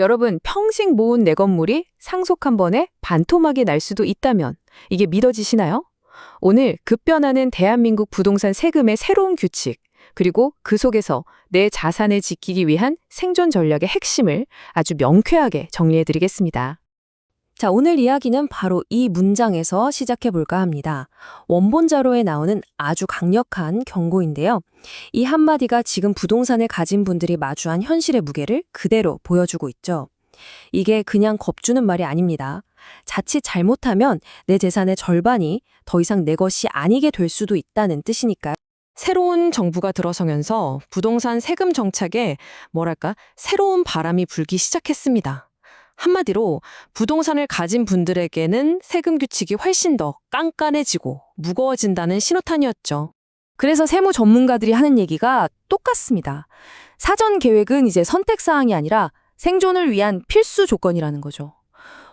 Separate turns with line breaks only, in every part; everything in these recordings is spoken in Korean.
여러분, 평생 모은 내 건물이 상속 한 번에 반토막이 날 수도 있다면 이게 믿어지시나요? 오늘 급변하는 대한민국 부동산 세금의 새로운 규칙, 그리고 그 속에서 내 자산을 지키기 위한 생존 전략의 핵심을 아주 명쾌하게 정리해드리겠습니다.
자, 오늘 이야기는 바로 이 문장에서 시작해 볼까 합니다. 원본 자료에 나오는 아주 강력한 경고인데요. 이 한마디가 지금 부동산을 가진 분들이 마주한 현실의 무게를 그대로 보여주고 있죠. 이게 그냥 겁주는 말이 아닙니다. 자칫 잘못하면 내 재산의 절반이 더 이상 내 것이 아니게 될 수도 있다는 뜻이니까요. 새로운 정부가 들어서면서 부동산 세금 정착에 새로운 바람이 불기 시작했습니다. 한마디로 부동산을 가진 분들에게는 세금 규칙이 훨씬 더 깐깐해지고 무거워진다는 신호탄이었죠. 그래서 세무 전문가들이 하는 얘기가 똑같습니다. 사전 계획은 이제 선택사항이 아니라 생존을 위한 필수 조건이라는 거죠.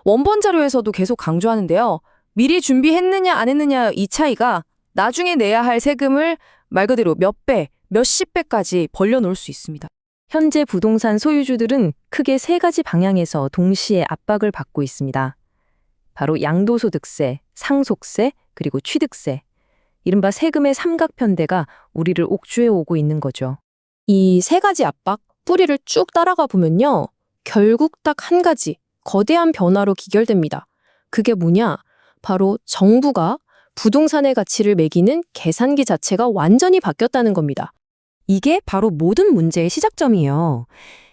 원본 자료에서도 계속 강조하는데요. 미리 준비했느냐 안 했느냐 이 차이가 나중에 내야 할 세금을 말 그대로 몇 배, 몇십 배까지 벌려놓을 수 있습니다. 현재 부동산 소유주들은 크게 세 가지 방향에서 동시에 압박을 받고 있습니다. 바로 양도소득세, 상속세, 그리고 취득세. 이른바 세금의 삼각편대가 우리를 옥죄해 오고 있는 거죠. 이 세 가지 압박, 뿌리를 쭉 따라가 보면요. 결국 딱 한 가지, 거대한 변화로 기결됩니다. 그게 뭐냐? 바로 정부가 부동산의 가치를 매기는 계산기 자체가 완전히 바뀌었다는 겁니다. 이게 바로 모든 문제의 시작점이에요.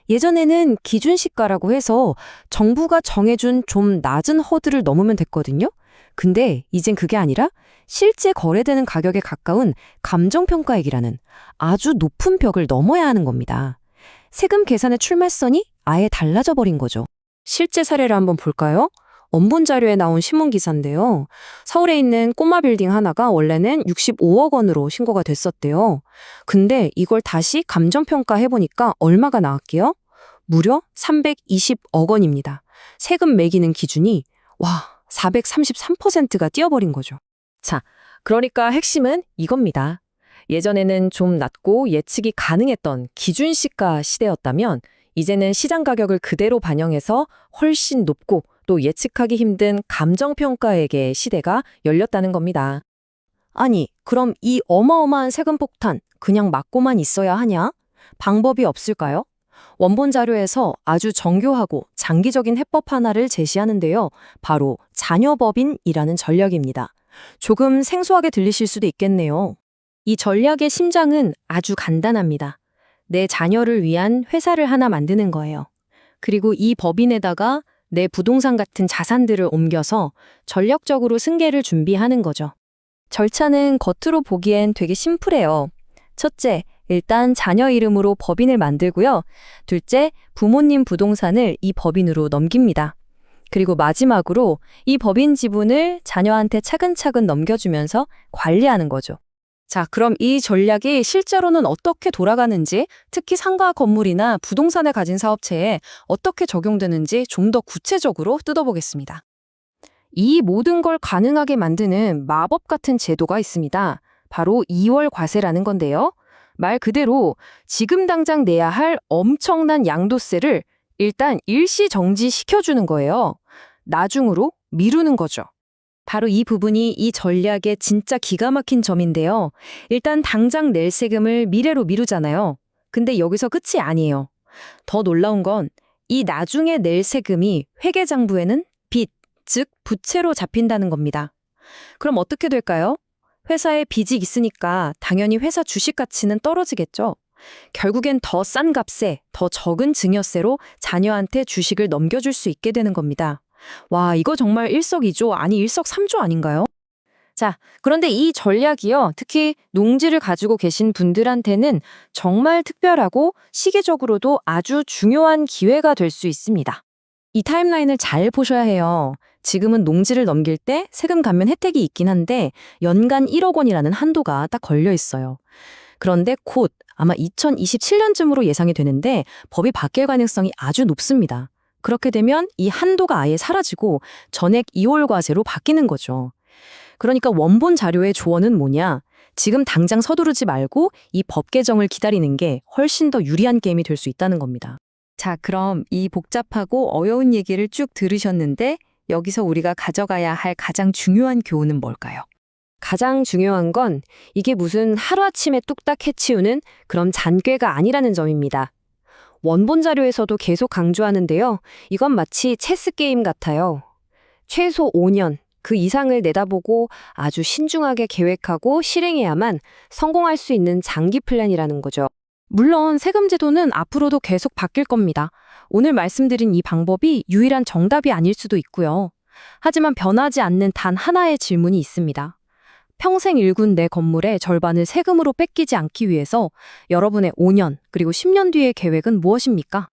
예전에는 기준시가라고 해서 정부가 정해준 좀 낮은 허들을 넘으면 됐거든요. 근데 이젠 그게 아니라 실제 거래되는 가격에 가까운 감정평가액이라는 아주 높은 벽을 넘어야 하는 겁니다. 세금 계산의 출발선이 아예 달라져 버린 거죠. 실제 사례를 한번 볼까요? 원본 자료에 나온 신문 기사인데요. 서울에 있는 꼬마 빌딩 하나가 원래는 65억 원으로 신고가 됐었대요. 근데 이걸 다시 감정평가 해보니까 얼마가 나왔게요? 무려 320억 원입니다. 세금 매기는 기준이 433%가 뛰어버린 거죠. 자, 그러니까 핵심은 이겁니다. 예전에는 좀 낮고 예측이 가능했던 기준시가 시대였다면 이제는 시장 가격을 그대로 반영해서 훨씬 높고 또 예측하기 힘든 감정평가액의 시대가 열렸다는 겁니다. 아니, 그럼 이 어마어마한 세금 폭탄 그냥 막고만 있어야 하냐? 방법이 없을까요? 원본 자료에서 아주 정교하고 장기적인 해법 하나를 제시하는데요. 바로 자녀법인이라는 전략입니다. 조금 생소하게 들리실 수도 있겠네요. 이 전략의 심장은 아주 간단합니다. 내 자녀를 위한 회사를 하나 만드는 거예요. 그리고 이 법인에다가 내 부동산 같은 자산들을 옮겨서 전략적으로 승계를 준비하는 거죠. 절차는 겉으로 보기엔 되게 심플해요. 첫째, 일단 자녀 이름으로 법인을 만들고요. 둘째, 부모님 부동산을 이 법인으로 넘깁니다. 그리고 마지막으로 이 법인 지분을 자녀한테 차근차근 넘겨주면서 관리하는 거죠. 자, 그럼 이 전략이 실제로는 어떻게 돌아가는지, 특히 상가 건물이나 부동산을 가진 사업체에 어떻게 적용되는지 좀 더 구체적으로 뜯어보겠습니다. 이 모든 걸 가능하게 만드는 마법 같은 제도가 있습니다. 바로 2월 과세라는 건데요. 말 그대로 지금 당장 내야 할 엄청난 양도세를 일단 일시 정지시켜주는 거예요. 나중으로 미루는 거죠. 바로 이 부분이 이 전략의 진짜 기가 막힌 점인데요. 일단 당장 낼 세금을 미래로 미루잖아요. 근데 여기서 끝이 아니에요. 더 놀라운 건 이 나중에 낼 세금이 회계장부에는 빚, 즉 부채로 잡힌다는 겁니다. 그럼 어떻게 될까요? 회사에 빚이 있으니까 당연히 회사 주식 가치는 떨어지겠죠. 결국엔 더 싼 값에 더 적은 증여세로 자녀한테 주식을 넘겨줄 수 있게 되는 겁니다. 와, 이거 정말 일석이조, 아니 일석삼조 아닌가요? 자, 그런데 이 전략이요. 특히 농지를 가지고 계신 분들한테는 정말 특별하고 시기적으로도 아주 중요한 기회가 될 수 있습니다. 이 타임라인을 잘 보셔야 해요. 지금은 농지를 넘길 때 세금 감면 혜택이 있긴 한데 연간 1억 원이라는 한도가 딱 걸려 있어요. 그런데 곧 아마 2027년쯤으로 예상이 되는데 법이 바뀔 가능성이 아주 높습니다. 그렇게 되면 이 한도가 아예 사라지고 전액 2월 과세로 바뀌는 거죠. 그러니까 원본 자료의 조언은 뭐냐? 지금 당장 서두르지 말고 이 법 개정을 기다리는 게 훨씬 더 유리한 게임이 될 수 있다는 겁니다.
자, 그럼 이 복잡하고 어려운 얘기를 쭉 들으셨는데 여기서 우리가 가져가야 할 가장 중요한 교훈은 뭘까요?
가장 중요한 건 이게 무슨 하루아침에 뚝딱 해치우는 그런 잔꾀가 아니라는 점입니다. 원본 자료에서도 계속 강조하는데요. 이건 마치 체스 게임 같아요. 최소 5년, 그 이상을 내다보고 아주 신중하게 계획하고 실행해야만 성공할 수 있는 장기 플랜이라는 거죠.
물론 세금 제도는 앞으로도 계속 바뀔 겁니다. 오늘 말씀드린 이 방법이 유일한 정답이 아닐 수도 있고요. 하지만 변하지 않는 단 하나의 질문이 있습니다. 평생 일군 내 건물의 절반을 세금으로 뺏기지 않기 위해서 여러분의 5년 그리고 10년 뒤의 계획은 무엇입니까?